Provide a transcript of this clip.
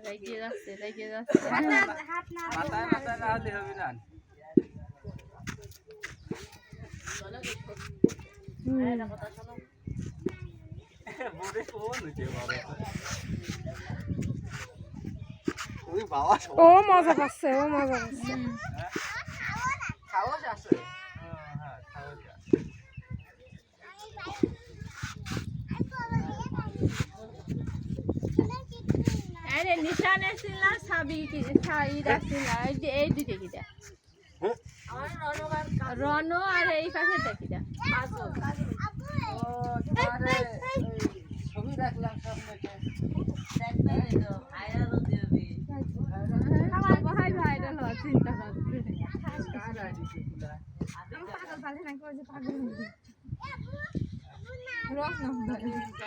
রেগে যাচ্ছে মাথায় মাথায় না হলে হবে না বোর্ডে কোন হচ্ছে বাবা ও মজা পাচ্ছে খাওয়াজ আছে হ্যাঁ খাওয়াজ আছে আরে নিশান আসছিল না সাবি কি সাইদ আসছিল এই দুইটা কিটা রনো আর এই পাশে দেখিটা ও তোমারে ছবি রাখলাম সামনে আমার ভাই ভাইরাল হওয়ার চিন্তা করছে পাগল পালে না করে পাগল রস না